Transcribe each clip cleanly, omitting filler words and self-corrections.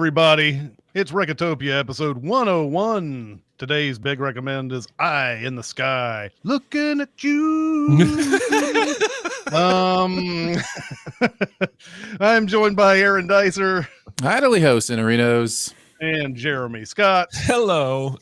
everybody. It's Recotopia episode 101. Today's big recommend is Eye in the Sky. Looking at you. I'm joined by Aaron Dicer. Idly host in Arenos. And Jeremy Scott. Hello.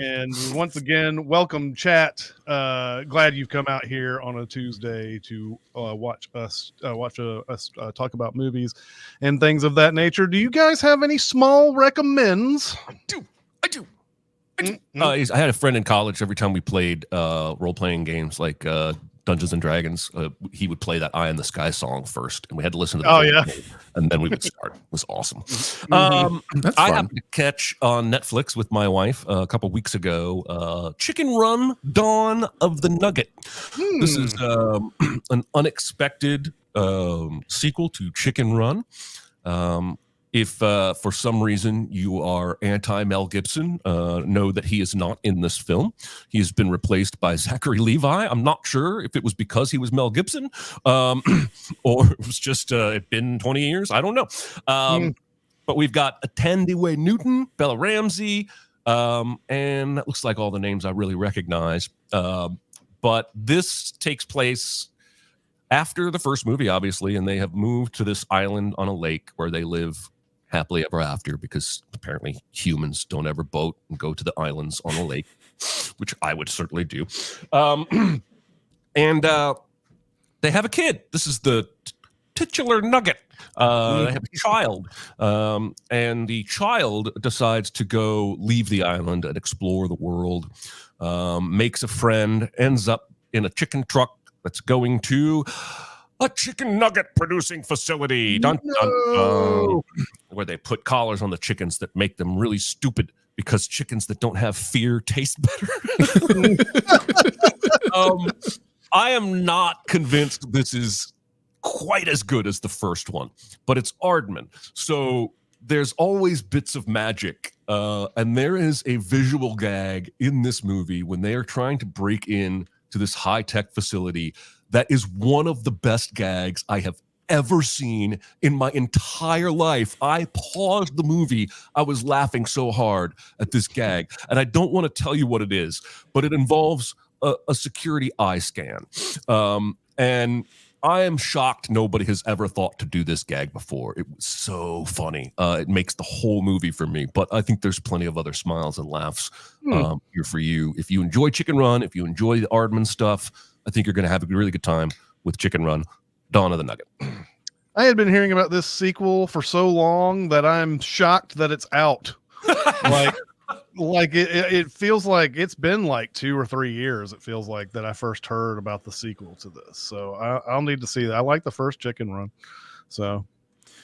And once again, welcome, chat. Glad you've come out here on a Tuesday to watch us talk about movies and things of that nature. Do you guys have any small recommends? I do. I had a friend in college. Every time we played role-playing games like Dungeons and Dragons, he would play that Eye in the Sky song first, and we had to listen to the and then we would start. It was awesome. I happened to catch on Netflix with my wife a couple weeks ago Chicken Run: Dawn of the Nugget. This is an unexpected sequel to Chicken Run. If for some reason you are anti-Mel Gibson, know that he is not in this film. He has been replaced by Zachary Levi. I'm not sure if it was because he was Mel Gibson or it was just it's been 20 years. I don't know. But we've got Tandy Newton, Bella Ramsey, and that looks like all the names I really recognize. But this takes place after the first movie, obviously, and they have moved to this island on a lake where they live happily ever after, because apparently humans don't ever boat and go to the islands on a lake, which I would certainly do. And they have a kid. This is the titular Nugget. They have a child, and the child decides to go leave the island and explore the world, makes a friend, ends up in a chicken truck that's going to a chicken nugget producing facility, where they put collars on the chickens that make them really stupid, because chickens that don't have fear taste better. I am not convinced this is quite as good as the first one, but it's Aardman. So there's always bits of magic. And there is a visual gag in this movie when they are trying to break in to this high-tech facility that is one of the best gags I have ever seen in my entire life. I paused the movie. I was laughing so hard at this gag. And I don't want to tell you what it is, but it involves a security eye scan. And I am shocked nobody has ever thought to do this gag before. It was so funny. It makes the whole movie for me. But I think there's plenty of other smiles and laughs here for you. If you enjoy Chicken Run, if you enjoy the Aardman stuff, I think you're going to have a really good time with Chicken Run: Dawn of the Nugget. I had been hearing about this sequel for so long that I'm shocked that it's out. It feels like it's been like 2 or 3 years. It feels like that I first heard about the sequel to this. So I'll need to see that. I like the first Chicken Run. So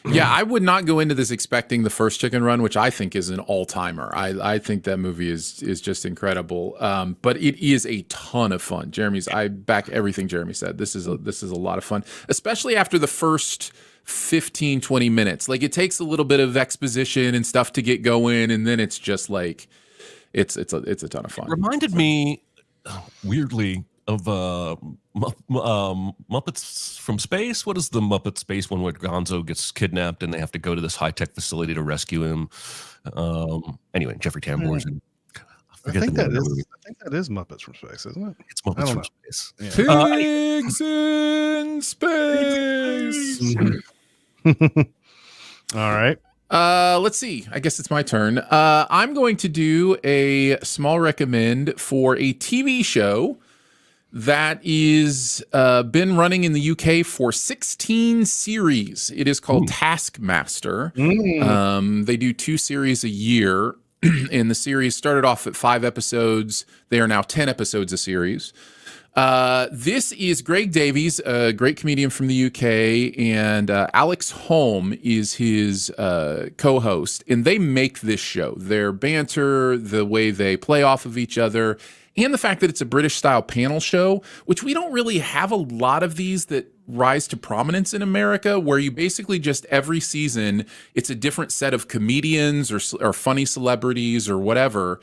yeah, I would not go into this expecting the first Chicken Run, which I think is an all-timer. I think that movie is just incredible. But it is a ton of fun. I back everything Jeremy said. This is a lot of fun, especially after the first 15, 20 minutes. Like, it takes a little bit of exposition and stuff to get going, and then it's just like it's a ton of fun. It reminded me weirdly of Muppets from Space. What is the Muppet Space one where Gonzo gets kidnapped and they have to go to this high-tech facility to rescue him? Anyway, Jeffrey Tambor's in. I think that is Muppets from Space, isn't it? It's Muppets from Space. Yeah. Pigs in space. All right. Let's see. I guess it's my turn. I'm going to do a small recommend for a TV show that is been running in the UK for 16 series. It is called Taskmaster. They do 2 series a year, and the series started off at 5 episodes. They are now 10 episodes a series. This is Greg Davies, a great comedian from the UK, and Alex Holm is his co-host, and they make this show. Their banter, the way they play off of each other, and the fact that it's a British-style panel show, which we don't really have a lot of these that rise to prominence in America, where you basically just every season, it's a different set of comedians or funny celebrities or whatever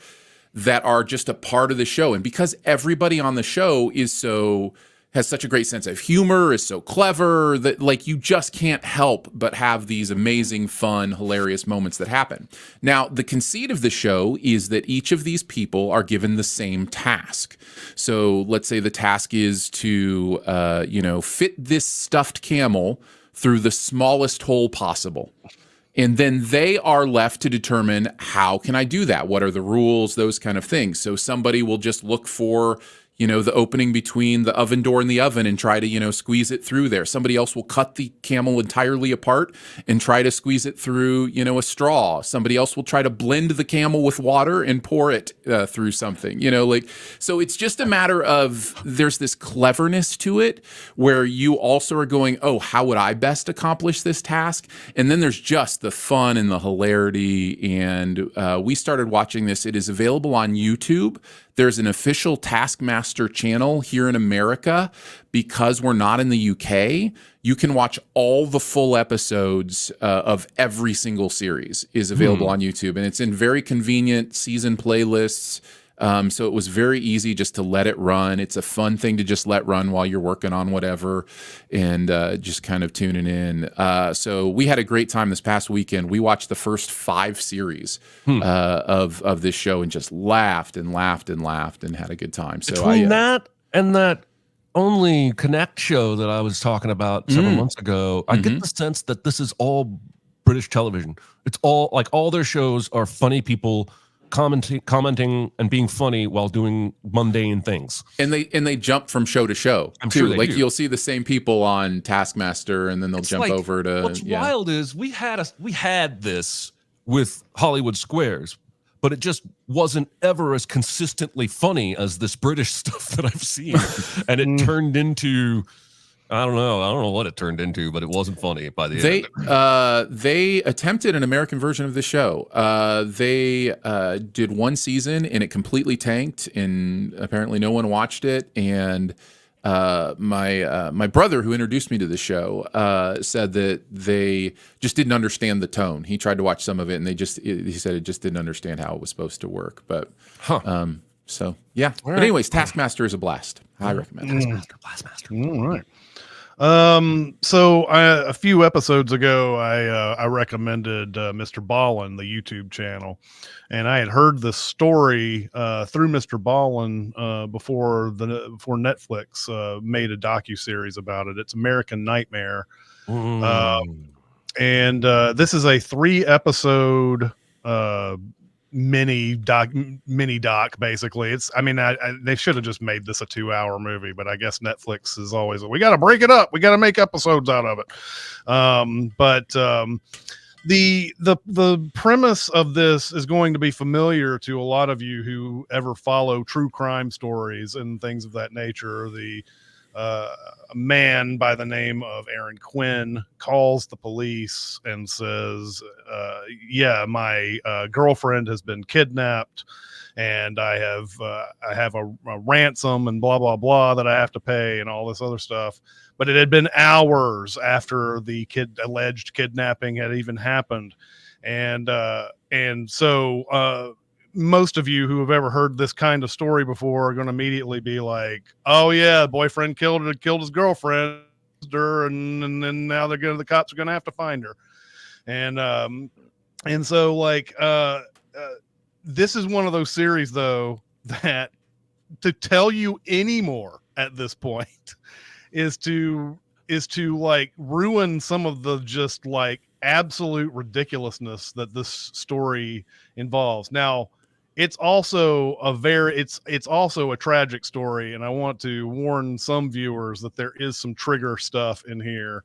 that are just a part of the show. And because everybody on the show is so has such a great sense of humor, is so clever that like you just can't help but have these amazing, fun, hilarious moments that happen. Now, the conceit of the show is that each of these people are given the same task. So let's say the task is to, fit this stuffed camel through the smallest hole possible. And then they are left to determine, how can I do that? What are the rules? Those kind of things. So somebody will just look for, the opening between the oven door and the oven and try to, squeeze it through there. Somebody else will cut the camel entirely apart and try to squeeze it through, a straw. Somebody else will try to blend the camel with water and pour it through something, so it's just a matter of there's this cleverness to it where you also are going, oh, how would I best accomplish this task? And then there's just the fun and the hilarity. And we started watching this. It is available on YouTube. There's an official Taskmaster channel here in America. Because we're not in the UK, you can watch all the full episodes of every single series is available on YouTube. And it's in very convenient season playlists. So it was very easy just to let it run. It's a fun thing to just let run while you're working on whatever and just kind of tuning in. So we had a great time this past weekend. We watched the first 5 series of this show and just laughed and laughed and laughed and had a good time. So between that and that Only Connect show that I was talking about several months ago, I get the sense that this is all British television. It's all like all their shows are funny people commenting and being funny while doing mundane things. And they jump from show to show too. Like you'll see the same people on Taskmaster, and then they'll jump over to. What's wild is we had this with Hollywood Squares, but it just wasn't ever as consistently funny as this British stuff that I've seen, and it turned into. I don't know what it turned into, but it wasn't funny by the end. They attempted an American version of the show. They did one season and it completely tanked, and apparently no one watched it. And my brother, who introduced me to the show, said that they just didn't understand the tone. He tried to watch some of it, and he said it just didn't understand how it was supposed to work. But so yeah. Right. But anyways, Taskmaster is a blast. I recommend Taskmaster. All right. So a few episodes ago, I recommended Mr. Ballin, the YouTube channel, and I had heard the story through Mr. Ballin before Netflix made a docuseries about it. It's American Nightmare, and this is a 3-episode mini doc basically. They should have just made this a 2-hour movie, but I guess Netflix is always, we got to break it up, we got to make episodes out of it. The premise of this is going to be familiar to a lot of you who ever follow true crime stories and things of that nature. A man by the name of Aaron Quinn calls the police and says, my girlfriend has been kidnapped, and I have a ransom and blah, blah, blah that I have to pay and all this other stuff. But it had been hours after the alleged kidnapping had even happened. And so most of you who have ever heard this kind of story before are going to immediately be like, oh yeah, boyfriend killed his girlfriend, and then now the cops are going to have to find her. And so like, this is one of those series though, that to tell you any more at this point is to like ruin some of the just like absolute ridiculousness that this story involves. Now, it's also it's also a tragic story, and I want to warn some viewers that there is some trigger stuff in here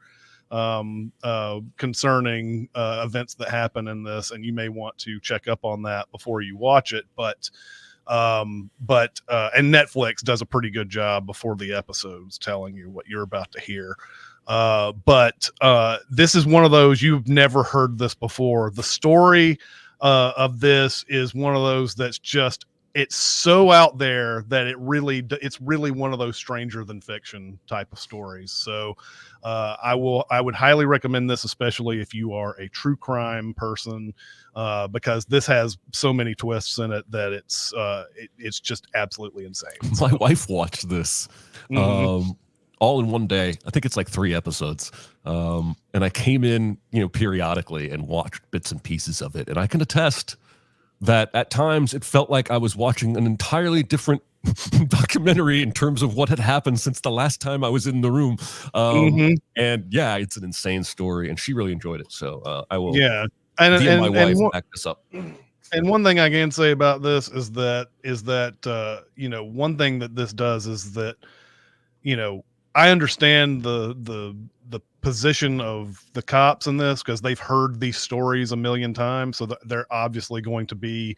concerning events that happen in this, and you may want to check up on that before you watch it. But and Netflix does a pretty good job before the episodes telling you what you're about to hear. But this is one of those, you've never heard this before. The story of this is one of those that's just, it's so out there that it's really one of those stranger than fiction type of stories. So I would highly recommend this, especially if you are a true crime person, because this has so many twists in it that it's just absolutely insane. My wife watched this. all in one day. I think it's like 3 episodes. And I came in, periodically and watched bits and pieces of it. And I can attest that at times it felt like I was watching an entirely different documentary in terms of what had happened since the last time I was in the room. And yeah, it's an insane story, and she really enjoyed it. So I will DM my wife and back this up. And one thing I can say about this is that one thing that this does is that, I understand the position of the cops in this, because they've heard these stories a million times. So they're obviously going to be,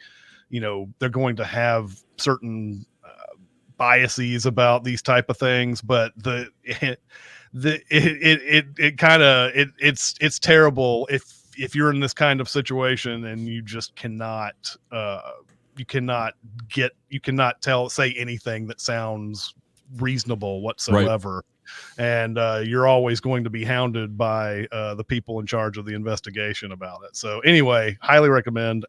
they're going to have certain biases about these type of things. But it's terrible if you're in this kind of situation and you just cannot say anything that sounds reasonable whatsoever. Right. And you're always going to be hounded by the people in charge of the investigation about it. So anyway, highly recommend.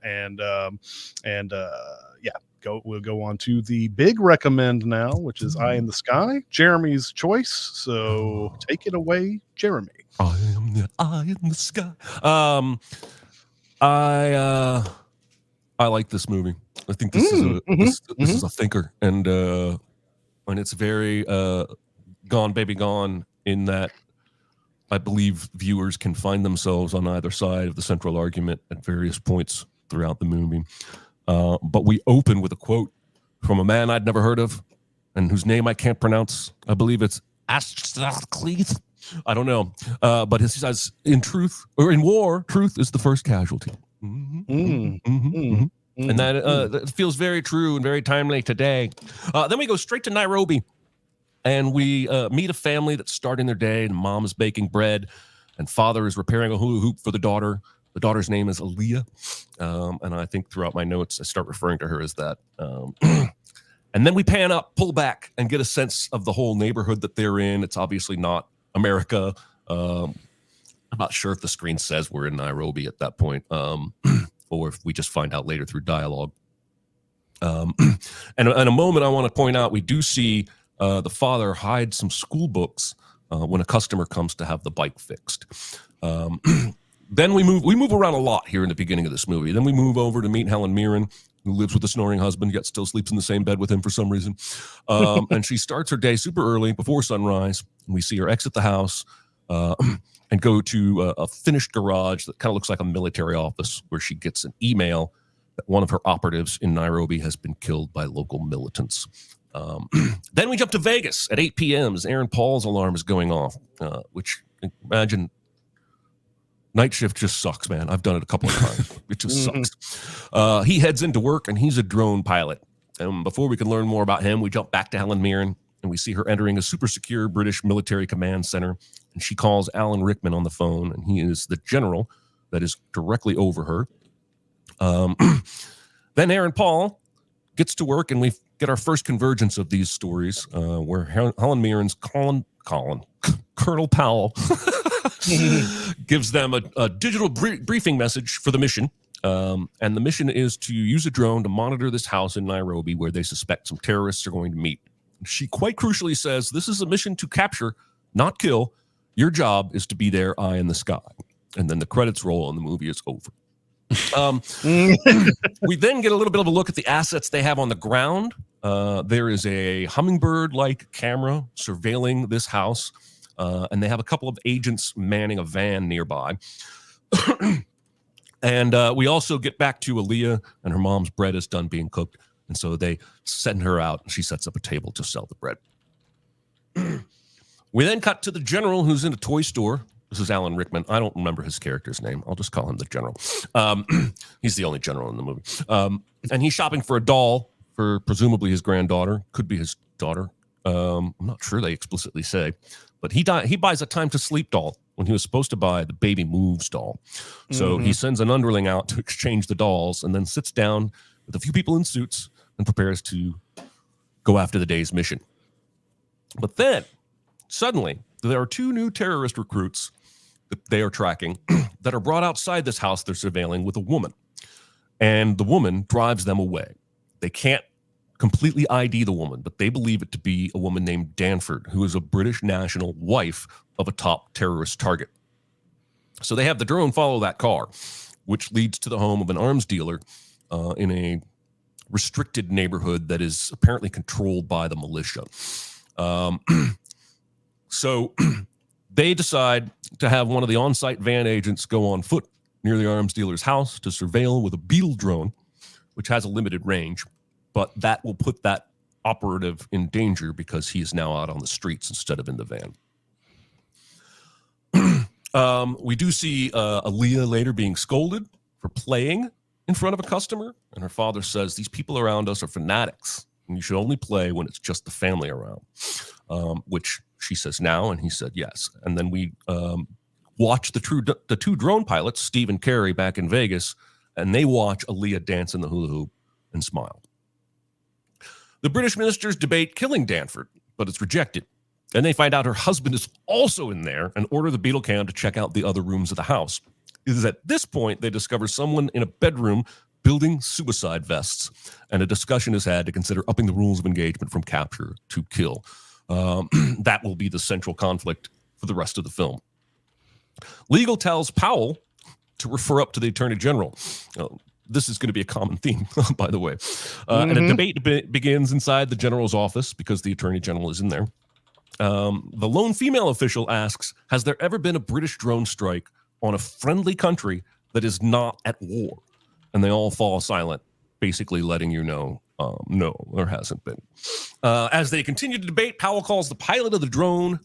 We'll go on to the big recommend now, which is Eye in the Sky, Jeremy's choice. So take it away, Jeremy. I am the eye in the sky. I like this movie. I think this is a thinker, and it's very Gone Baby Gone, in that I believe viewers can find themselves on either side of the central argument at various points throughout the movie. But we open with a quote from a man I'd never heard of and whose name I can't pronounce. I believe it's Ascleith. I don't know. But he says, in war, truth is the first casualty. And that feels very true and very timely today. Then we go straight to Nairobi, and we meet a family that's starting their day, and mom is baking bread, and father is repairing a hula hoop for the daughter. The daughter's name is Aaliyah. And I think throughout my notes, I start referring to her as that. And then we pan up, pull back, and get a sense of the whole neighborhood that they're in. It's obviously not America. I'm not sure if the screen says we're in Nairobi at that point, or if we just find out later through dialogue. And in a moment, I want to point out, we do see the father hide some school books when a customer comes to have the bike fixed. Then we move around a lot here in the beginning of this movie. Then we move over to meet Helen Mirren, who lives with a snoring husband, yet still sleeps in the same bed with him for some reason. And she starts her day super early, before sunrise. And we see her exit the house and go to a finished garage that kind of looks like a military office, where she gets an email that one of her operatives in Nairobi has been killed by local militants. Then we jump to Vegas at 8 p.m. as Aaron Paul's alarm is going off, which, imagine, night shift just sucks, man. I've done it a couple of times. It just sucks. He heads into work, and he's a drone pilot. And before we can learn more about him, we jump back to Helen Mirren, and we see her entering a super secure British military command center. And she calls Alan Rickman on the phone, and he is the general that is directly over her. Then Aaron Paul gets to work, and we get our first convergence of these stories, where Helen Mirren's Colonel Powell gives them a digital briefing message for the mission. And the mission is to use a drone to monitor this house in Nairobi where they suspect some terrorists are going to meet. She quite crucially says, this is a mission to capture, not kill. Your job is to be there, eye in the sky. And then the credits roll and the movie is over. We then get a little bit of a look at the assets they have on the ground. There is a hummingbird-like camera surveilling this house. And they have a couple of agents manning a van nearby. And we also get back to Aaliyah, and her mom's bread is done being cooked. And so they send her out, and she sets up a table to sell the bread. We then cut to the general, who's in a toy store. This is Alan Rickman. I don't remember his character's name. I'll just call him the general. He's the only general in the movie. And he's shopping for a doll for presumably his granddaughter. Could be his daughter. I'm not sure they explicitly say. But he buys a Time to Sleep doll when he was supposed to buy the Baby Moves doll. So he sends an underling out to exchange the dolls, and then sits down with a few people in suits and prepares to go after the day's mission. But then, suddenly, there are 2 new terrorist recruits that they are tracking that are brought outside this house they're surveilling with a woman. And the woman drives them away. They can't completely ID the woman, but they believe it to be a woman named Danford, who is a British national, wife of a top terrorist target. So they have the drone follow that car, which leads to the home of an arms dealer in a restricted neighborhood that is apparently controlled by the militia. So they decide to have one of the on-site van agents go on foot near the arms dealer's house to surveil with a Beetle drone, which has a limited range, but that will put that operative in danger because he is now out on the streets instead of in the van. We do see Aaliyah later being scolded for playing in front of a customer, and her father says, these people around us are fanatics, and you should only play when it's just the family around, which she says now, and he said yes. And then we watch the two drone pilots, Steve and Carrie, back in Vegas, and they watch Aaliyah dance in the hula hoop and smile. The British ministers debate killing Danford, but it's rejected. And they find out her husband is also in there and order the Beetle cam to check out the other rooms of the house. It is at this point they discover someone in a bedroom building suicide vests, and a discussion is had to consider upping the rules of engagement from capture to kill. That will be the central conflict for the rest of the film. Legal tells Powell to refer up to the Attorney General. This is going to be a common theme, by the way. And a debate begins inside the general's office because the Attorney General is in there. The lone female official asks, has there ever been a British drone strike on a friendly country that is not at war? And they all fall silent, basically letting you know, no, there hasn't been. As they continue to debate, Powell calls the pilot of the drone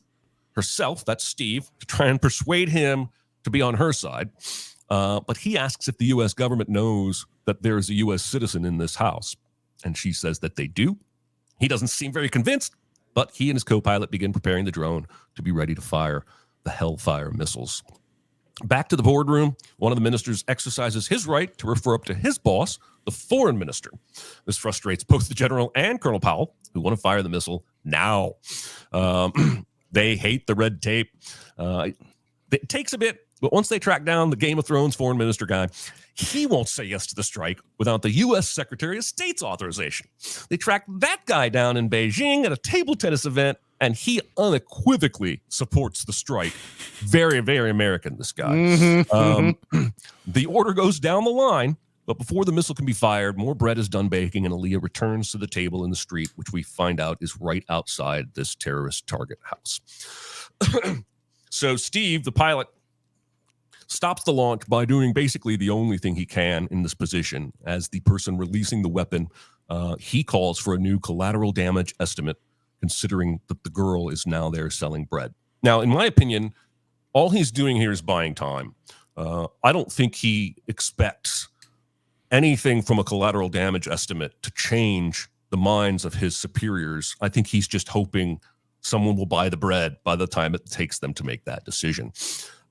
herself, that's Steve, to try and persuade him to be on her side. But he asks if the U.S. government knows that there is a U.S. citizen in this house. And she says that they do. He doesn't seem very convinced, but he and his co-pilot begin preparing the drone to be ready to fire the Hellfire missiles. Back to the boardroom, one of the ministers exercises his right to refer up to his boss, the foreign minister. This frustrates both the general and Colonel Powell, who want to fire the missile now. They hate the red tape. It takes a bit, but once they track down the Game of Thrones foreign minister guy, he won't say yes to the strike without the U.S. Secretary of State's authorization. They track that guy down in Beijing at a table tennis event, and he unequivocally supports the strike. Very, very American, this guy. The order goes down the line, but before the missile can be fired, more bread is done baking, and Aaliyah returns to the table in the street, which we find out is right outside this terrorist target house. So Steve, the pilot, stops the launch by doing basically the only thing he can in this position. As the person releasing the weapon, he calls for a new collateral damage estimate, considering that the girl is now there selling bread. Now, in my opinion, all he's doing here is buying time. I don't think he expects anything from a collateral damage estimate to change the minds of his superiors. I think he's just hoping someone will buy the bread by the time it takes them to make that decision.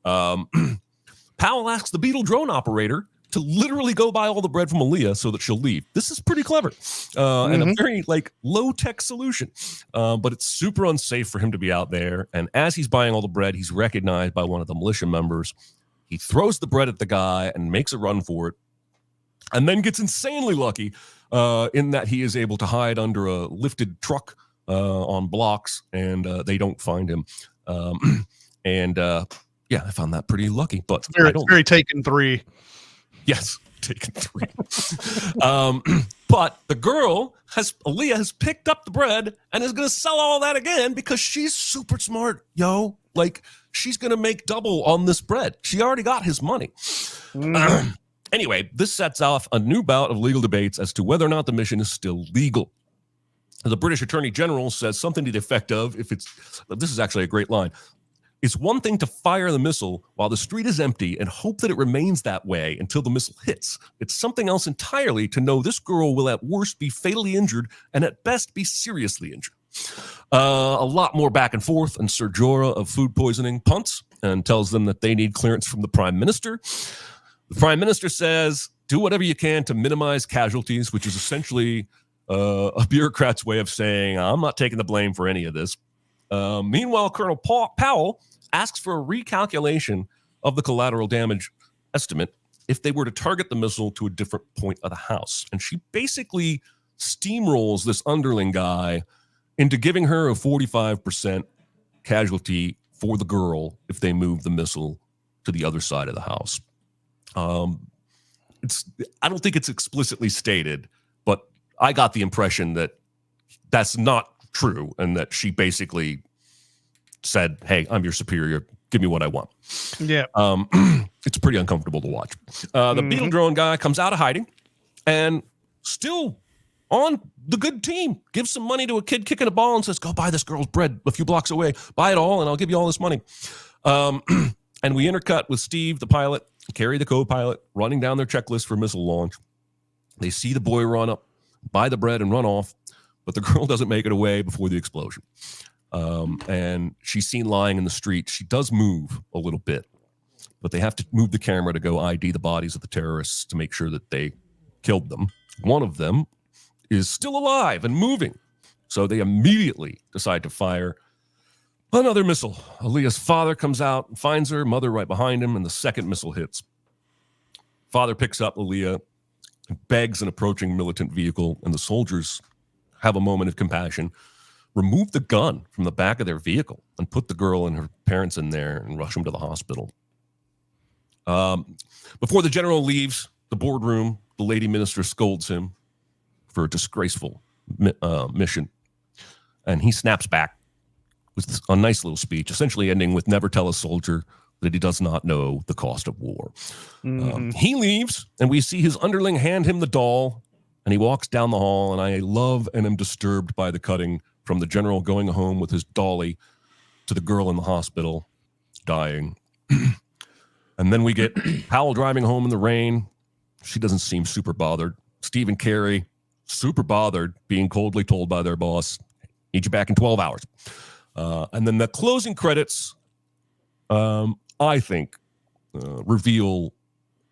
Powell asks the Beetle drone operator to literally go buy all the bread from Aaliyah so that she'll leave. This is pretty clever and a very low-tech solution, but it's super unsafe for him to be out there. And as he's buying all the bread, he's recognized by one of the militia members. He throws the bread at the guy and makes a run for it, and then gets insanely lucky in that he is able to hide under a lifted truck on blocks, and they don't find him. Yeah, I found that pretty lucky, but It's very Taken 3. Yes, Taken 3. But the girl, Aaliyah, has picked up the bread and is going to sell all that again because she's super smart, yo. Like, she's going to make double on this bread. She already got his money. Anyway, this sets off a new bout of legal debates as to whether or not the mission is still legal. The British Attorney General says something to the effect of, this is actually a great line, it's one thing to fire the missile while the street is empty and hope that it remains that way until the missile hits. It's something else entirely to know this girl will at worst be fatally injured and at best be seriously injured. A lot more back and forth, and Sir Jorah of food poisoning punts and tells them that they need clearance from the Prime Minister. The Prime Minister says, do whatever you can to minimize casualties, which is essentially a bureaucrat's way of saying, I'm not taking the blame for any of this. Meanwhile, Colonel Powell asks for a recalculation of the collateral damage estimate if they were to target the missile to a different point of the house. And she basically steamrolls this underling guy into giving her a 45% casualty for the girl if they move the missile to the other side of the house. I don't think it's explicitly stated, but I got the impression that that's not true and that she basically said, hey, I'm your superior. Give me what I want. Yeah. It's pretty uncomfortable to watch. The Beetle drone guy comes out of hiding and still on the good team, gives some money to a kid kicking a ball and says, go buy this girl's bread a few blocks away. Buy it all and I'll give you all this money. And we intercut with Steve, the pilot, Carrie, the co-pilot, running down their checklist for missile launch. They see the boy run up, buy the bread and run off, but the girl doesn't make it away before the explosion. And she's seen lying in the street. She does move a little bit, but they have to move the camera to go ID the bodies of the terrorists to make sure that they killed them. One of them is still alive and moving. So they immediately decide to fire another missile. Aaliyah's father comes out and finds her, mother right behind him, and the second missile hits. Father picks up Aaliyah, begs an approaching militant vehicle, and the soldiers have a moment of compassion, remove the gun from the back of their vehicle, and put the girl and her parents in there and rush them to the hospital. Before the general leaves the boardroom, the lady minister scolds him for a disgraceful mission. And he snaps back with a nice little speech, essentially ending with never tell a soldier that he does not know the cost of war. He leaves, and we see his underling hand him the doll, and he walks down the hall, and I love and am disturbed by the cutting from the general going home with his dolly to the girl in the hospital dying. And then we get Powell driving home in the rain. She doesn't seem super bothered. Steve and Carrie, super bothered, being coldly told by their boss, need you back in 12 hours. And then the closing credits, I think, reveal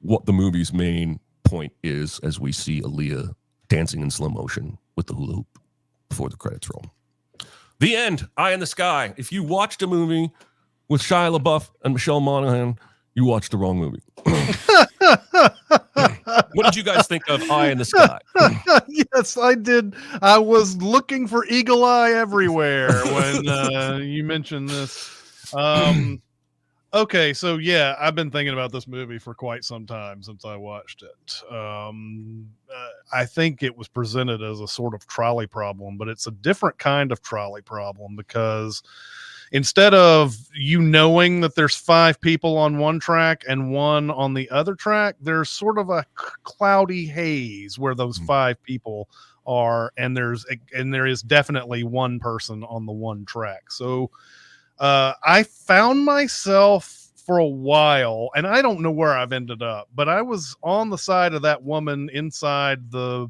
what the movie's main point is as we see Aaliyah dancing in slow motion with the hula hoop before the credits roll. The end, Eye in the Sky. If you watched a movie with Shia LaBeouf and Michelle Monaghan, you watched the wrong movie. What did you guys think of Eye in the Sky? Yes, I did. I was looking for Eagle Eye everywhere when you mentioned this. Okay, so yeah, I've been thinking about this movie for quite some time since I watched it. I think it was presented as a sort of trolley problem, but it's a different kind of trolley problem because instead of you knowing that there's 5 people on one track and 1 on the other track, there's sort of a cloudy haze where those 5 people are, and there is definitely 1 person on the one track. So I found myself for a while, and I don't know where I've ended up, but I was on the side of that woman inside the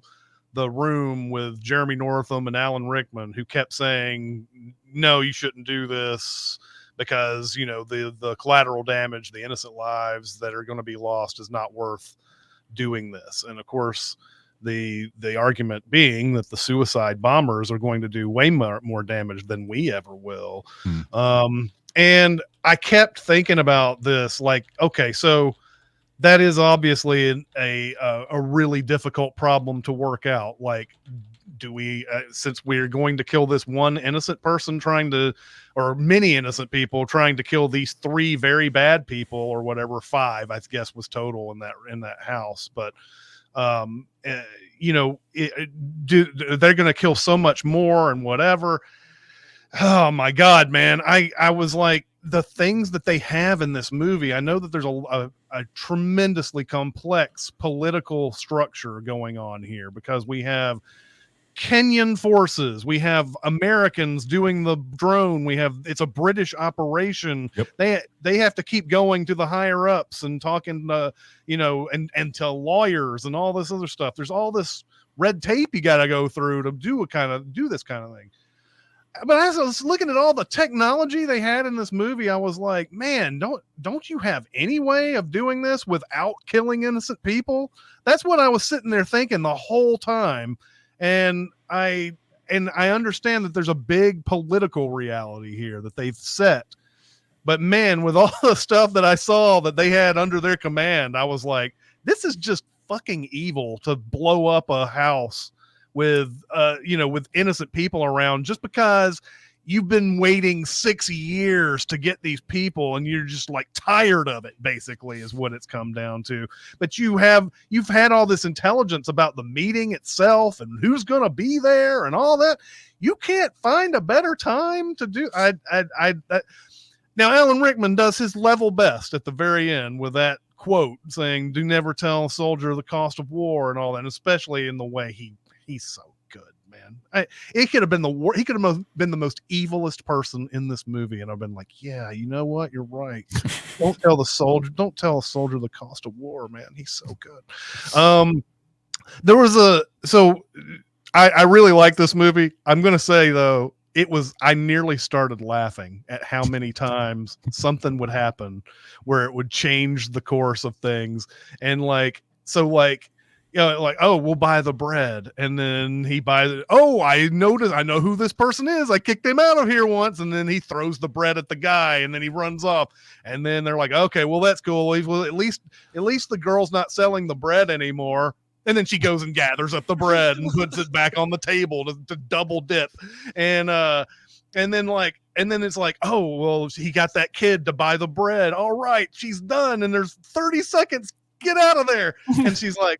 room with Jeremy Northam and Alan Rickman, who kept saying, no, you shouldn't do this because, you know, the collateral damage, the innocent lives that are going to be lost is not worth doing this. And of course, the argument being that the suicide bombers are going to do way more damage than we ever will. And I kept thinking about this, like, okay, so that is obviously a really difficult problem to work out. Like, do we, since we're going to kill this one innocent person or many innocent people trying to kill these 3 very bad people, or whatever, 5, I guess was total in that house. But, you know, they're going to kill so much more and whatever. Oh my God, man. I was like, the things that they have in this movie, I know that there's a tremendously complex political structure going on here, because we have Kenyan forces, we have Americans doing the drone, it's a British operation. Yep. They have to keep going to the higher ups and talking you know, and to lawyers and all this other stuff. There's all this red tape you got to go through to do this kind of thing. But as I was looking at all the technology they had in this movie, I was like, man, don't you have any way of doing this without killing innocent people? That's what I was sitting there thinking the whole time. And I understand that there's a big political reality here that they've set. But man, with all the stuff that I saw that they had under their command, I was like, this is just fucking evil to blow up a house with with innocent people around, just because you've been waiting 6 years to get these people and you're just like tired of it, basically, is what it's come down to. But you've had all this intelligence about the meeting itself and who's going to be there and all that. You can't find a better time to do. Now, Alan Rickman does his level best at the very end with that quote saying, "Do never tell a soldier the cost of war," and all that, and especially in the way he's so good, man. It could have been he could have been the most evilest person in this movie, and I've been like, yeah, you know what? You're right. Don't tell a soldier the cost of war, man. He's so good. There was I really like this movie. I'm gonna say though, I nearly started laughing at how many times something would happen where it would change the course of things. And oh, we'll buy the bread. And then he buys it. Oh, I know who this person is. I kicked him out of here once. And then he throws the bread at the guy and then he runs off. And then they're like, okay, well, that's cool. Well, at least the girl's not selling the bread anymore. And then she goes and gathers up the bread and puts it back on the table to double dip. And then it's like, oh, well, he got that kid to buy the bread. All right, she's done. And there's 30 seconds. Get out of there. And she's like,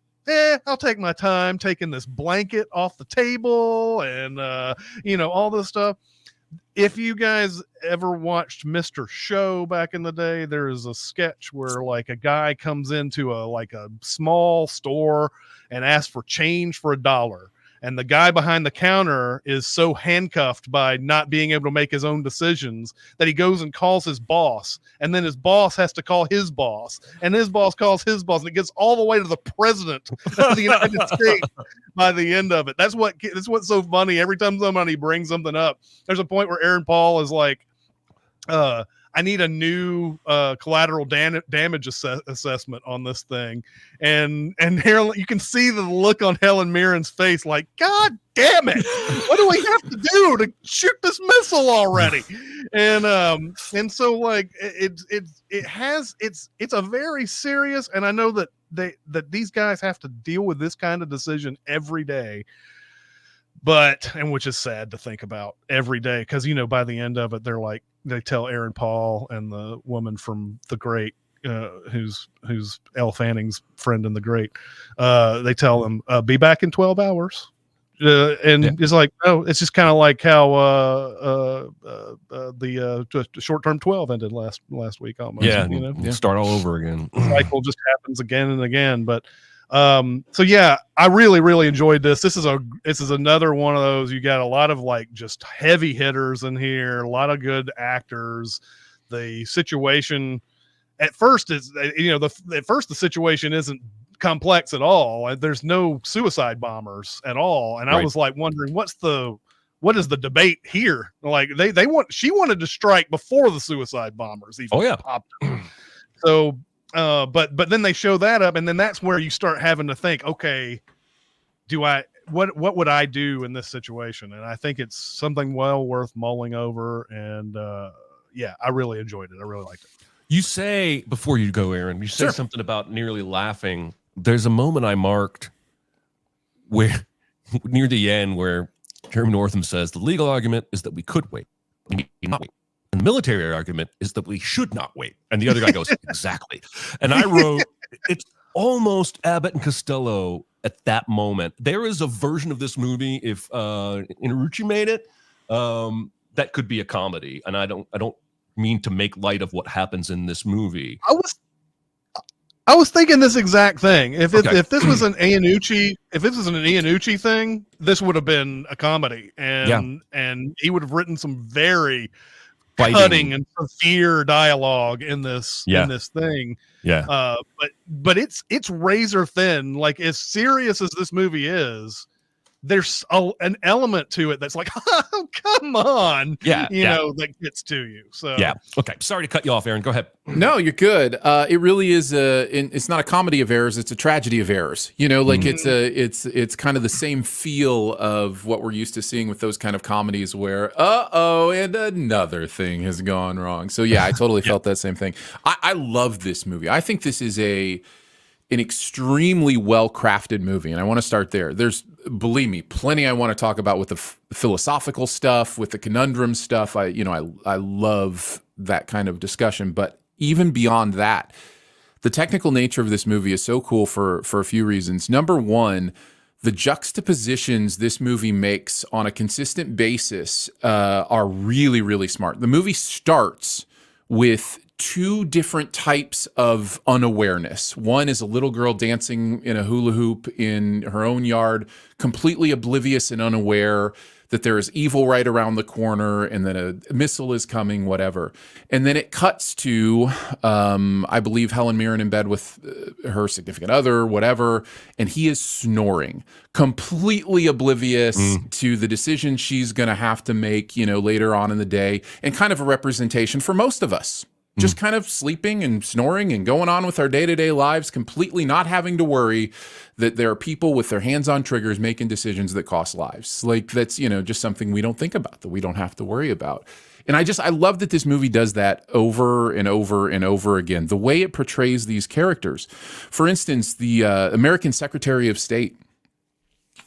I'll take my time taking this blanket off the table and, all this stuff. If you guys ever watched Mr. Show back in the day, there is a sketch where like a guy comes into a small store and asks for change for $1. And the guy behind the counter is so handcuffed by not being able to make his own decisions that he goes and calls his boss. And then his boss has to call his boss. And his boss calls his boss. And it gets all the way to the president of the United States by the end of it. That's what's so funny. Every time somebody brings something up, there's a point where Aaron Paul is like, I need a new collateral damage assessment on this thing. And you can see the look on Helen Mirren's face like, God damn it. What do we have to do to shoot this missile already? And so like it's a very serious, and I know that these guys have to deal with this kind of decision every day. And which is sad to think about every day, because by the end of it, they tell Aaron Paul and the woman from The Great, who's Elle Fanning's friend in The Great, they tell them, be back in 12 hours. It's like, oh, it's just kind of like how the short-term 12 ended last week almost. Yeah, start all over again. The cycle just happens again and again. But so yeah, I really, really enjoyed this. This is another one of those. You got a lot of like just heavy hitters in here, a lot of good actors. The situation at first is, the situation isn't complex at all. There's no suicide bombers at all. And I was like wondering, what is the debate here? Like she wanted to strike before the suicide bombers even popped. So but then they show that up, and then that's where you start having to think, okay, what would I do in this situation? And I think it's something well worth mulling over. And I really enjoyed it. I really liked it. You say, before you go, Aaron, you say something about nearly laughing. There's a moment I marked where near the end where Jeremy Northam says the legal argument is that we could wait. We need not wait. And the military argument is that we should not wait. And the other guy goes, exactly. And I wrote, it's almost Abbott and Costello at that moment. There is a version of this movie, if Inuruchi made it, that could be a comedy. And I don't mean to make light of what happens in this movie. I was thinking this exact thing. If this was an Iannucci thing, this would have been a comedy, and he would have written some very cutting and severe dialogue in this thing. Yeah. But it's razor thin. Like, as serious as this movie is, there's an element to it that's like, oh, come on. That gets to you. So okay. Sorry to cut you off, Aaron. Go ahead. No, you're good. It really is it's not a comedy of errors, it's a tragedy of errors. It's kind of the same feel of what we're used to seeing with those kind of comedies where and another thing has gone wrong. So yeah, I totally felt that same thing. I love this movie. I think this is an extremely well-crafted movie, and I want to start there. There's, believe me, plenty I want to talk about with the philosophical stuff, with the conundrum stuff. I love that kind of discussion, but even beyond that, the technical nature of this movie is so cool for a few reasons. Number one, the juxtapositions this movie makes on a consistent basis are really, really smart. The movie starts with two different types of unawareness. One is a little girl dancing in a hula hoop in her own yard, completely oblivious and unaware that there is evil right around the corner and that a missile is coming, whatever. And then it cuts to, I believe, Helen Mirren in bed with her significant other, whatever, and he is snoring, completely oblivious to the decision she's going to have to make, later on in the day, and kind of a representation for most of us. Just kind of sleeping and snoring and going on with our day-to-day lives, completely not having to worry that there are people with their hands on triggers making decisions that cost lives. Like, that's, just something we don't think about, that we don't have to worry about. And I love that this movie does that over and over and over again. The way it portrays these characters. For instance, the American Secretary of State,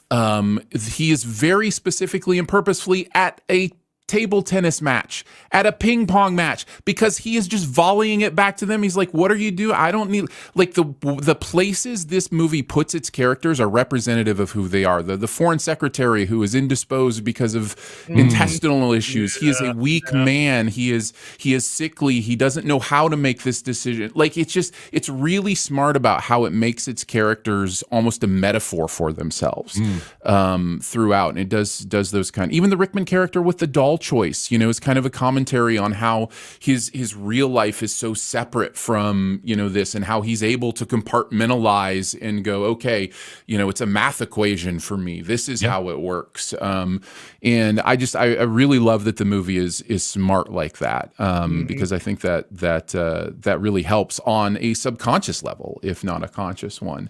he is very specifically and purposefully at a table tennis match, at a ping pong match, because he is just volleying it back to them. He's like, what are you doing? I don't need, like, the places this movie puts its characters are representative of who they are. The foreign secretary who is indisposed because of intestinal issues. He is a weak man. He is sickly. He doesn't know how to make this decision. Like, it's really smart about how it makes its characters almost a metaphor for themselves throughout. And it does those kind. Even the Rickman character with the doll choice, is kind of a commentary on how his real life is so separate from, this, and how he's able to compartmentalize and go, okay, it's a math equation for me. This is how it works. And I really love that the movie is smart like that, because I think that really helps on a subconscious level, if not a conscious one.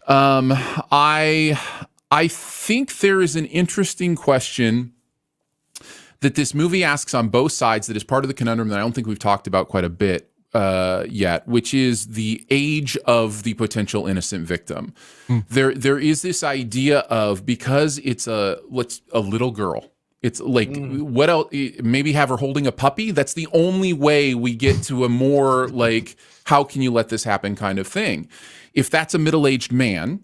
I think there is an interesting question that this movie asks on both sides that is part of the conundrum that I don't think we've talked about quite a bit yet, which is the age of the potential innocent victim. There is this idea of, because it's a little girl, it's like, what else? Maybe have her holding a puppy. That's the only way we get to a more like, how can you let this happen kind of thing. If that's a middle-aged man,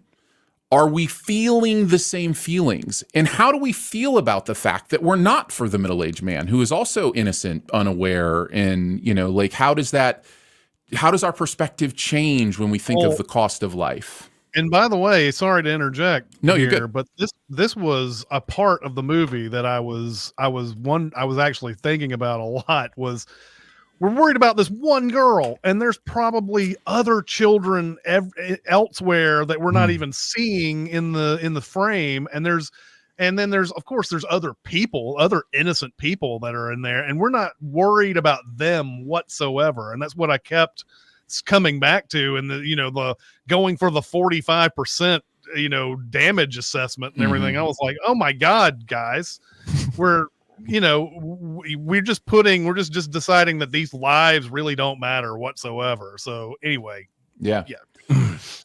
are we feeling the same feelings? And how do we feel about the fact that we're not for the middle-aged man who is also innocent, unaware, and, how does our perspective change when we think of the cost of life? And by the way, sorry to interject. No, you're good. But this was a part of the movie that I was actually thinking about a lot. Was, we're worried about this one girl, and there's probably other children elsewhere that we're not even seeing in the frame. And then there's of course there's other people, other innocent people that are in there, and we're not worried about them whatsoever. And that's what I kept coming back to, and the going for the 45% damage assessment and everything. I was like, oh my God, guys, we're just deciding that these lives really don't matter whatsoever. So anyway, yeah.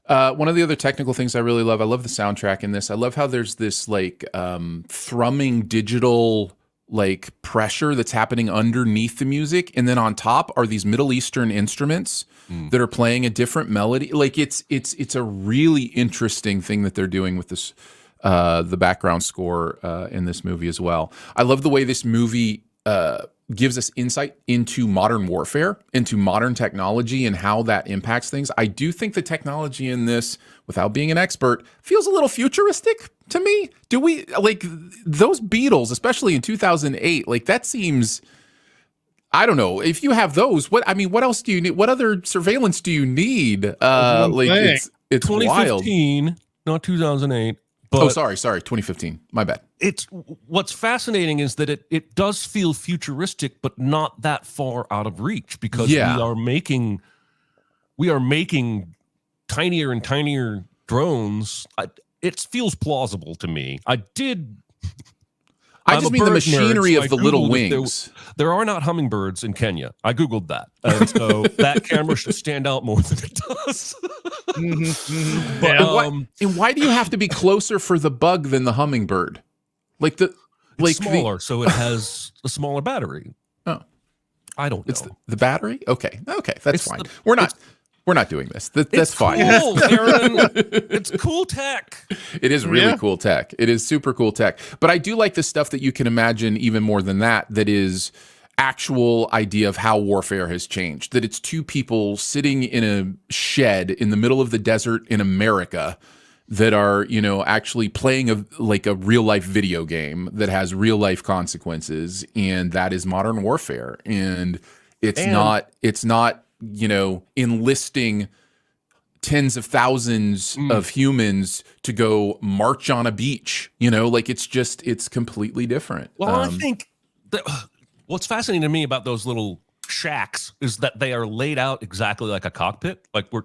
One of the other technical things I really love, I love the soundtrack in this. I love how there's this like thrumming digital like pressure that's happening underneath the music, and then on top are these Middle Eastern instruments that are playing a different melody. Like it's a really interesting thing that they're doing with this the background score in this movie as well. I love the way this movie gives us insight into modern warfare, into modern technology, and how that impacts things. I do think the technology in this, without being an expert, feels a little futuristic to me. Do we, like, those Beatles, especially in 2008, like, that seems, I don't know, if you have those, what else do you need? What other surveillance do you need? Like, it's 2015, wild. not 2008. But sorry, 2015. My bad. It's what's fascinating is that it does feel futuristic, but not that far out of reach, because we are making tinier and tinier drones. It feels plausible to me. I just mean the machinery of the little wings. There are not hummingbirds in Kenya. I Googled that. And so that camera should stand out more than it does. But Yeah. And why do you have to be closer for the bug than the hummingbird? Like it's smaller, so it has a smaller battery. Oh, I don't know. it's the battery. Okay, that's fine. We're not doing this. That's fine. Cool, Aaron. It's cool tech. It is really cool tech. It is super cool tech. But I do like the stuff that you can imagine even more than that. That is actual idea of how warfare has changed. That it's two people sitting in a shed in the middle of the desert in America that are, actually playing a real life video game that has real life consequences, and that is modern warfare. And it's not enlisting tens of thousands of humans to go march on a beach. It's completely different. Well, I think that what's fascinating to me about those little shacks is that they are laid out exactly like a cockpit. Like we're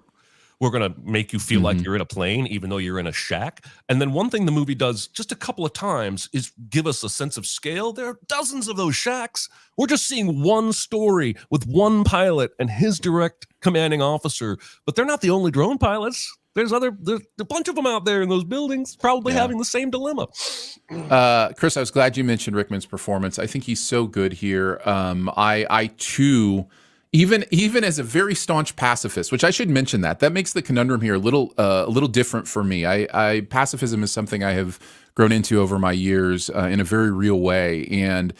going to make you feel like you're in a plane, even though you're in a shack. And then one thing the movie does just a couple of times is give us a sense of scale. There are dozens of those shacks. We're just seeing one story with one pilot and his direct commanding officer, but they're not the only drone pilots. There's a bunch of them out there in those buildings, probably having the same dilemma. Chris, I was glad you mentioned Rickman's performance. I think he's so good here. I too, even as a very staunch pacifist, which I should mention that makes the conundrum here a little different for me. Pacifism is something I have grown into over my years in a very real way. And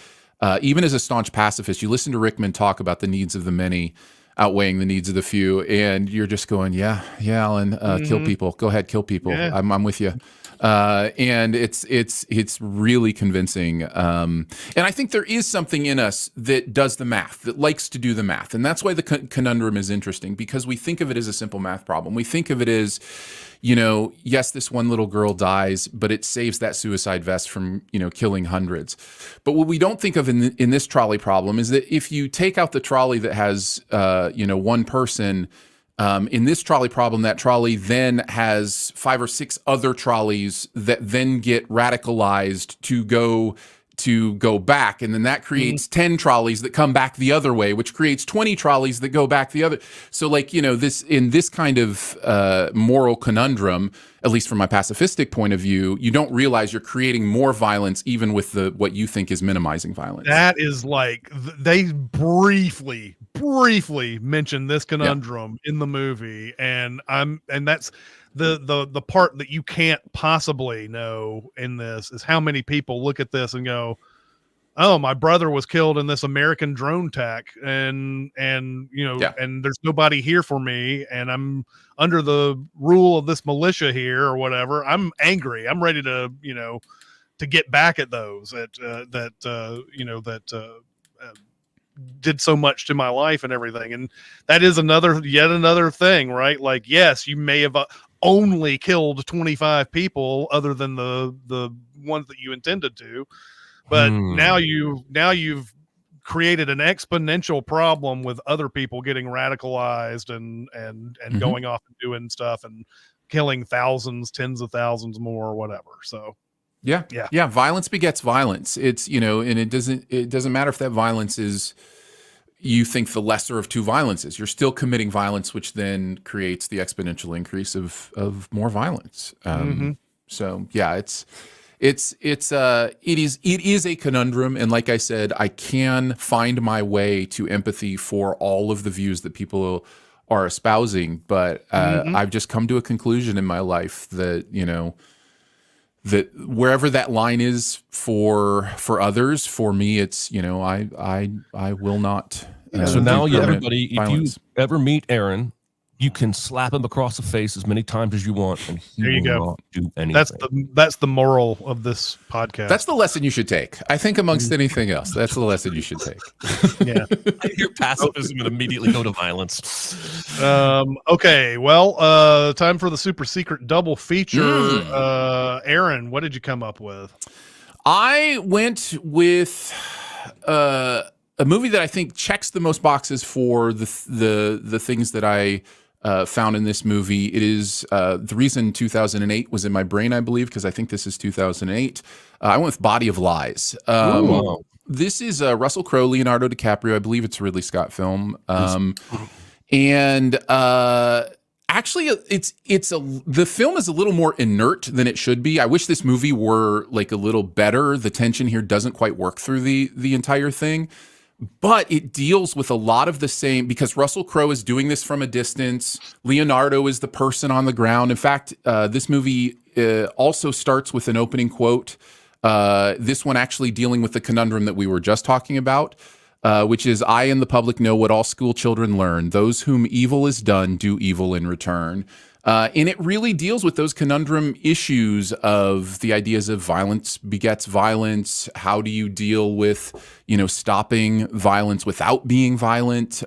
even as a staunch pacifist, you listen to Rickman talk about the needs of the many outweighing the needs of the few, and you're just going, yeah, Alan, kill people. Go ahead, kill people. Yeah. I'm with you. And it's really convincing. And I think there is something in us that does the math, that likes to do the math. And that's why the conundrum is interesting, because we think of it as a simple math problem. We think of it as, yes, this one little girl dies, but it saves that suicide vest from, killing hundreds. But what we don't think of in this trolley problem is that if you take out the trolley that has, one person, in this trolley problem, that trolley then has 5 or 6 other trolleys that then get radicalized to go back, and then that creates 10 trolleys that come back the other way, which creates 20 trolleys that go back the other. So this kind of moral conundrum, at least from my pacifistic point of view, you don't realize you're creating more violence even with what you think is minimizing violence. That is like they briefly mentioned this conundrum in the movie, and that's the part that you can't possibly know in this is how many people look at this and go, oh, my brother was killed in this American drone attack, and and there's nobody here for me, and I'm under the rule of this militia here or whatever. I'm angry. I'm ready to to get back at those that did so much to my life and everything. And that is yet another thing, right? Like, yes, you may have only killed 25 people other than the ones that you intended to, but now you've created an exponential problem with other people getting radicalized and going off and doing stuff and killing thousands, tens of thousands more or whatever. So yeah. Violence begets violence. It's, and it doesn't matter if that violence is, you think, the lesser of two violences. You're still committing violence, which then creates the exponential increase of more violence. So yeah, it is a conundrum. And like I said, I can find my way to empathy for all of the views that people are espousing, but I've just come to a conclusion in my life that, that wherever that line is for others, for me, it's, I will not. So now everybody, violence. If you ever meet Aaron, you can slap him across the face as many times as you want, and he there you will go. not do anything. That's the moral of this podcast. That's the lesson you should take. I think amongst anything else, that's the lesson you should take. Yeah. I hear pacifism and immediately go to violence. Okay. Well, time for the super secret double feature. Aaron, what did you come up with? I went with a movie that I think checks the most boxes for the things that I found in this movie. It is the reason 2008 was in my brain, I believe, because I think this is 2008. I went with Body of Lies. This is Russell Crowe, Leonardo DiCaprio. I believe it's a Ridley Scott film. And Actually, the film is a little more inert than it should be. I wish this movie were like a little better. The tension here doesn't quite work through the entire thing, but it deals with a lot of the same, because Russell Crowe is doing this from a distance. Leonardo is the person on the ground. In fact, this movie also starts with an opening quote. This one actually dealing with the conundrum that we were just talking about. Which is, I and the public know what all school children learn. Those whom evil is done do evil in return. And it really deals with those conundrum issues of the ideas of violence begets violence. How do you deal with, stopping violence without being violent?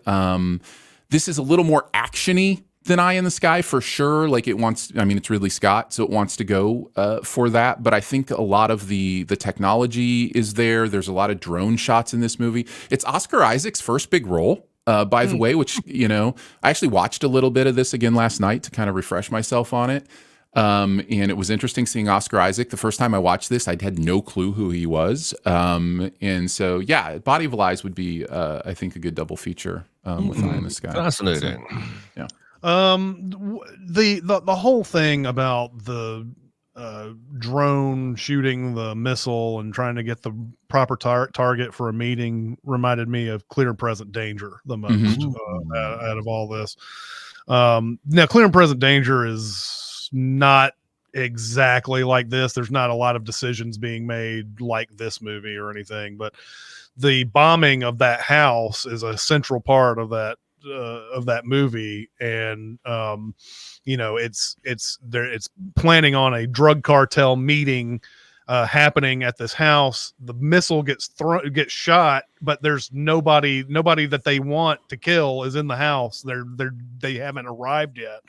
This is a little more actiony than Eye in the Sky for sure. Like it's Ridley Scott, so it wants to go for that. But I think a lot of the technology is there. There's a lot of drone shots in this movie. It's Oscar Isaac's first big role, by the way, which, I actually watched a little bit of this again last night to kind of refresh myself on it. And it was interesting seeing Oscar Isaac. The first time I watched this, I had no clue who he was. And so, yeah, Body of Lies would be, I think, a good double feature with Eye in the Sky. Fascinating. So, yeah. The whole thing about the drone shooting the missile and trying to get the proper target for a meeting reminded me of Clear and Present Danger the most out of all this. Now, Clear and Present Danger is not exactly like this. There's not a lot of decisions being made like this movie or anything, but the bombing of that house is a central part of that movie, and it's planning on a drug cartel meeting happening at this house. The missile gets shot, but there's nobody that they want to kill is in the house. They haven't arrived yet.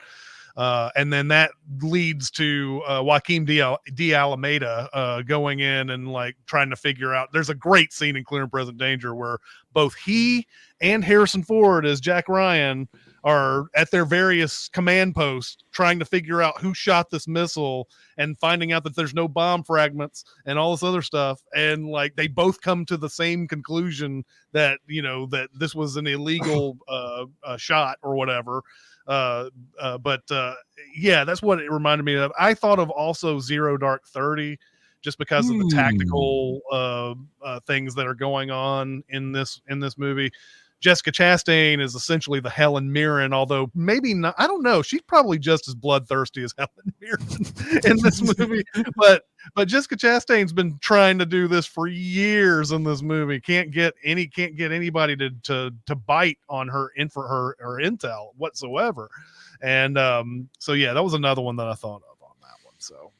And then that leads to Joaquin D'Almeida going in and like trying to figure out. There's a great scene in Clear and Present Danger where both he and Harrison Ford as Jack Ryan are at their various command posts trying to figure out who shot this missile and finding out that there's no bomb fragments and all this other stuff. And like they both come to the same conclusion that, that this was an illegal shot or whatever. But yeah, that's what it reminded me of. I thought of also Zero Dark 30 just because of the tactical things that are going on in this movie. Jessica Chastain is essentially the Helen Mirren, although maybe not. I don't know. She's probably just as bloodthirsty as Helen Mirren in this movie. But Jessica Chastain's been trying to do this for years in this movie. Can't get anybody to bite on her intel whatsoever. And so yeah, that was another one that I thought of on that one. So.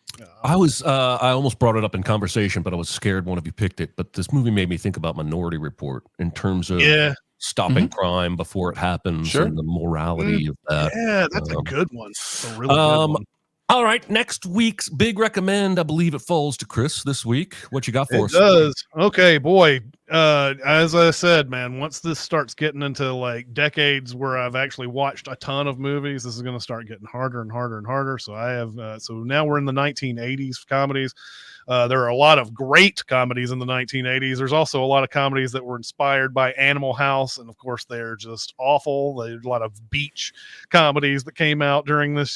I almost brought it up in conversation, but I was scared one of you picked it. But this movie made me think about Minority Report in terms of stopping crime before it happens and the morality of that. Yeah, that's a good one. A really good one. All right, next week's big recommend, I believe it falls to Chris this week. What you got for us? It does. Okay, boy. As I said, man, once this starts getting into like decades where I've actually watched a ton of movies, this is going to start getting harder and harder and harder. So I have, so now we're in the 1980s comedies. There are a lot of great comedies in the 1980s. There's also a lot of comedies that were inspired by Animal House, and of course they're just awful. There's a lot of beach comedies that came out during these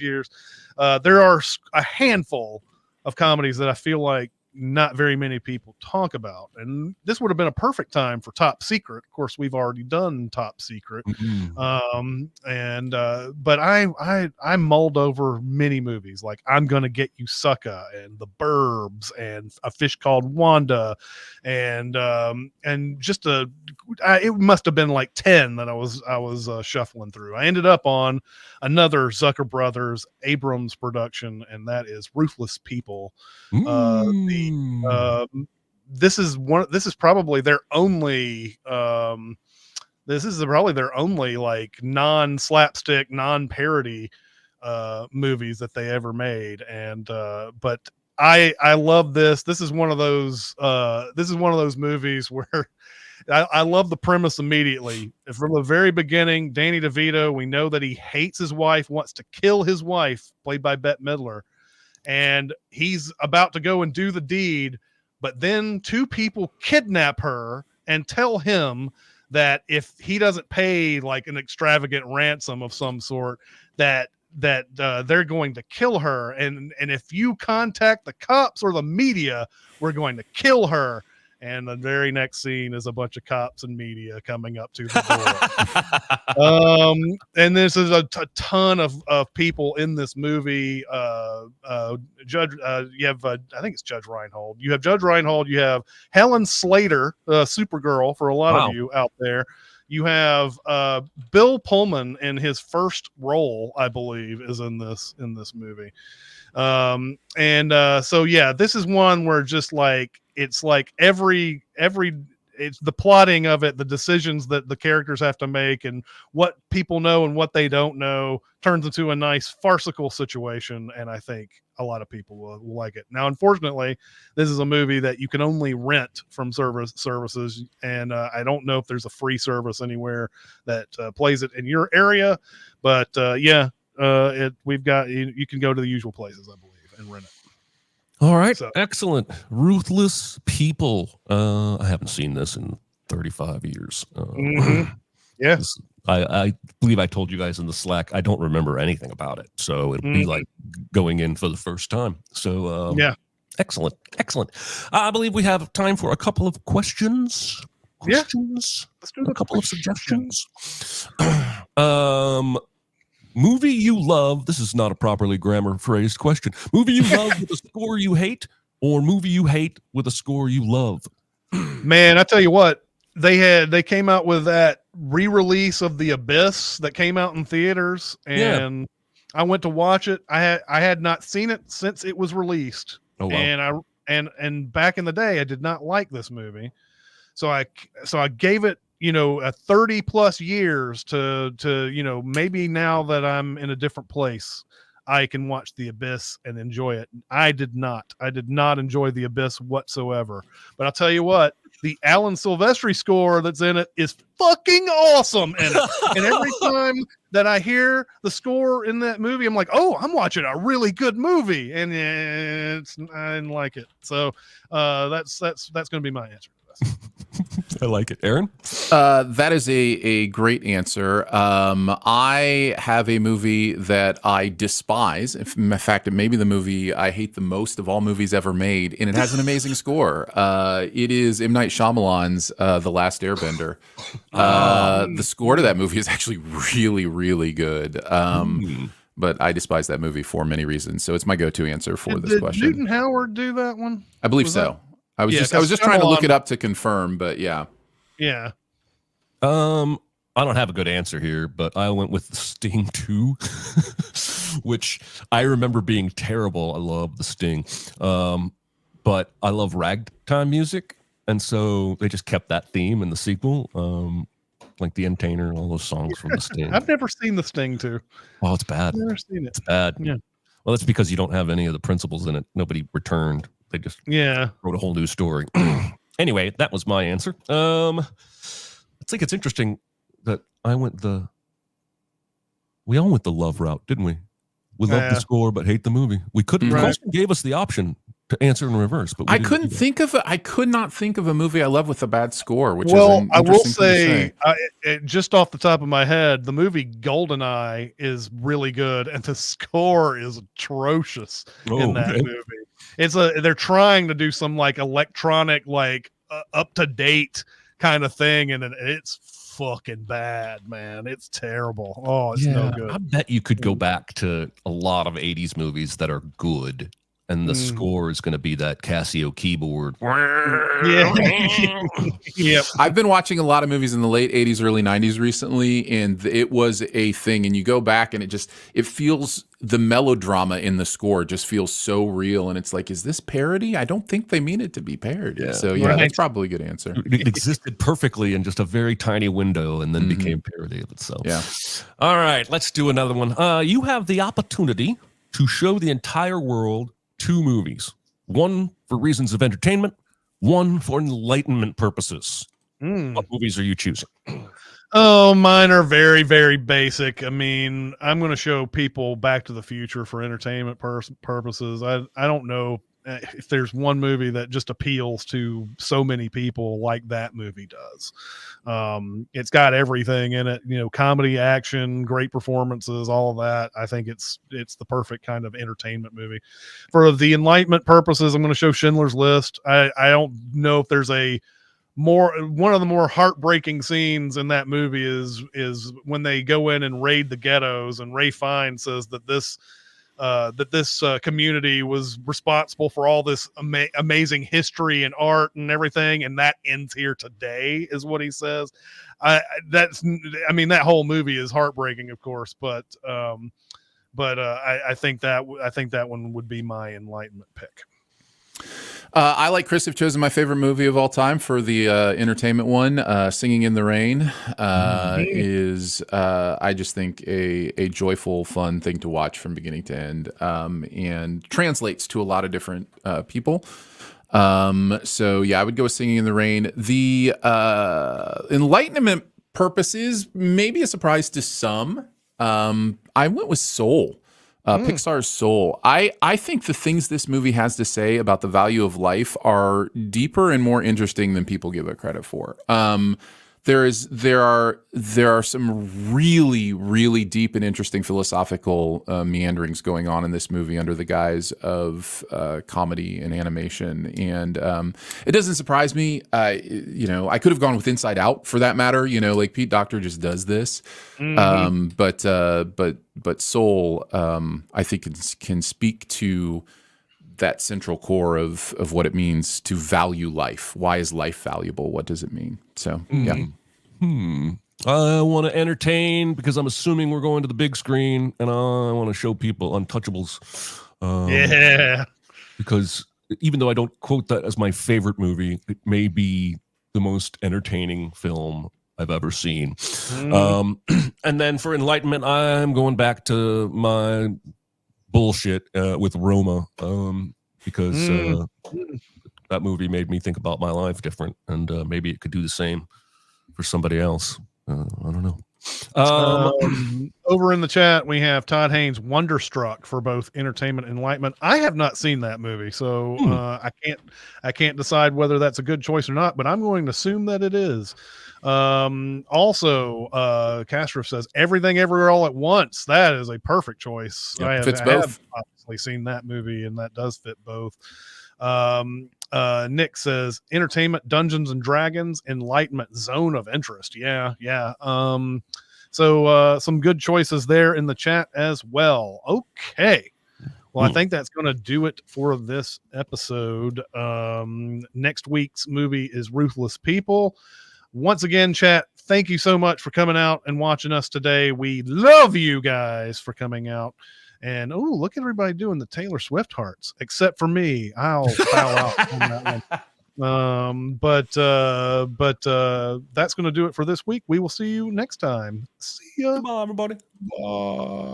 years. There are a handful of comedies that I feel like not very many people talk about, and this would have been a perfect time for Top Secret. Of course, we've already done Top Secret, but I mulled over many movies like I'm Gonna Get You Sucker and The Burbs and A Fish Called Wanda, and just it must have been like 10 that I was shuffling through. I ended up on another Zucker Brothers Abrams production, and that is Ruthless People. This is probably their only like non-slapstick, non-parody movies that they ever made. And but I love this. This is one of those movies where I love the premise immediately. From the very beginning, Danny DeVito, we know that he hates his wife, wants to kill his wife, played by Bette Midler. And he's about to go and do the deed, but then two people kidnap her and tell him that if he doesn't pay like an extravagant ransom of some sort, that they're going to kill her, and if you contact the cops or the media, we're going to kill her. And the very next scene is a bunch of cops and media coming up to the door. And this is a ton of people in this movie. Judge, you have, I think it's Judge Reinhold. You have Judge Reinhold. You have Helen Slater, Supergirl, for a lot of you out there. You have Bill Pullman in his first role, I believe, is in this movie. So yeah, this is one where just like it's like every it's the plotting of it, the decisions that the characters have to make, and what people know and what they don't know turns into a nice farcical situation. And I think a lot of people will like it. Now, unfortunately, this is a movie that you can only rent from services, and I don't know if there's a free service anywhere that plays it in your area. But we've got you can go to the usual places, I believe, and rent it. All right, excellent. Ruthless People. I haven't seen this in 35 years. Yeah. I believe I told you guys in the Slack, I don't remember anything about it. So it'll be like going in for the first time. So yeah. Excellent. I believe we have time for a couple of questions. Let's do a couple of suggestions. Movie you love. This is not a properly grammar phrased question. Movie you love with a score you hate, or movie you hate with a score you love? Man, I tell you what, they came out with that re-release of The Abyss that came out in theaters, and I went to watch it. I had not seen it since it was released. Oh, wow. And back in the day, I did not like this movie, so I gave it a 30 plus years to maybe now that I'm in a different place, I can watch The Abyss and enjoy it. I did not enjoy The Abyss whatsoever. But I'll tell you what, the Alan Silvestri score that's in it is fucking awesome in it. And every time that I hear the score in that movie, I'm like, oh, I'm watching a really good movie. And I didn't like it. So that's going to be my answer. I like it. Aaron? That is a great answer. I have a movie that I despise. In fact, it may be the movie I hate the most of all movies ever made, and it has an amazing score. It is M. Night Shyamalan's The Last Airbender. The score to that movie is actually really, really good. But I despise that movie for many reasons. So it's my go-to answer for this question. Did Newton Howard do that one? I believe so. I was just trying to look it up to confirm, but yeah. Yeah. I don't have a good answer here, but I went with Sting 2, which I remember being terrible. I love the Sting. But I love ragtime music, and so they just kept that theme in the sequel. Like The Entertainer and all those songs from the Sting. I've never seen the Sting 2. Oh, it's bad. I've never seen it. It's bad. Yeah. Well, that's because you don't have any of the principles in it. Nobody returned. They just wrote a whole new story. Anyway, that was my answer. I think it's interesting that we all went the love route, didn't we? We loved the score, but hate the movie. We couldn't. Right. Colson gave us the option to answer in reverse, but I could not think of a movie I love with a bad score. Which I will say, just off the top of my head, the movie GoldenEye is really good, and the score is atrocious in that movie. They're trying to do some like electronic, like up to date kind of thing, and it's fucking bad, man. It's terrible. Oh, it's no good. I bet you could go back to a lot of 80s movies that are good, and the score is going to be that Casio keyboard. Yep. I've been watching a lot of movies in the late 80s, early 90s recently, and it was a thing. And you go back and it feels, the melodrama in the score just feels so real. And it's like, is this parody? I don't think they mean it to be parody. Yeah. So that's probably a good answer. It existed perfectly in just a very tiny window and then became parody of itself. Yeah. All right, let's do another one. You have the opportunity to show the entire world 2 movies, one for reasons of entertainment, one for enlightenment purposes. What movies are you choosing? Oh, mine are very, very basic. I mean, I'm going to show people Back to the Future for entertainment purposes. I don't know if there's one movie that just appeals to so many people like that movie does. It's got everything in it, comedy, action, great performances, all of that. I think it's the perfect kind of entertainment movie. For the enlightenment purposes, I'm going to show Schindler's List. I don't know if there's one of the more heartbreaking scenes in that movie is when they go in and raid the ghettos, and Ray Fiennes says that this community was responsible for all this amazing history and art and everything, and that ends here today, is what he says. That whole movie is heartbreaking, of course, but I think that one would be my enlightenment pick. I, like Chris, have chosen my favorite movie of all time for the entertainment one. Singing in the Rain is, I just think, a joyful, fun thing to watch from beginning to end, and translates to a lot of different people. So yeah, I would go with Singing in the Rain. The enlightenment purposes, maybe a surprise to some. I went with Soul. Pixar's Soul. I think the things this movie has to say about the value of life are deeper and more interesting than people give it credit for. There are some really, really deep and interesting philosophical meanderings going on in this movie under the guise of comedy and animation, and it doesn't surprise me. I could have gone with Inside Out for that matter. Like Pete Docter just does this, but Soul, I think can speak to that central core of what it means to value life. Why is life valuable? What does it mean? So, yeah. I want to entertain because I'm assuming we're going to the big screen, and I want to show people Untouchables. Yeah. Because even though I don't quote that as my favorite movie, it may be the most entertaining film I've ever seen. And then for enlightenment, I'm going back to my bullshit with Roma, because that movie made me think about my life different, and maybe it could do the same for somebody else. I don't know. Over in the chat, we have Todd Haynes, Wonderstruck, for both entertainment and enlightenment. I have not seen that movie, so I can't decide whether that's a good choice or not, but I'm going to assume that it is. Also, Castro says Everything Everywhere All at Once. That is a perfect choice. Yep, I have obviously seen that movie, and that does fit both. Nick says entertainment, Dungeons and Dragons, enlightenment, Zone of Interest. Yeah. So some good choices there in the chat as well. Okay. Well, I think that's going to do it for this episode. Next week's movie is Ruthless People. Once again, chat, thank you so much for coming out and watching us today. We love you guys for coming out. And look at everybody doing the Taylor Swift hearts, except for me. I'll bow out on that one. But that's going to do it for this week. We will see you next time. See ya. Come on, everybody. Bye.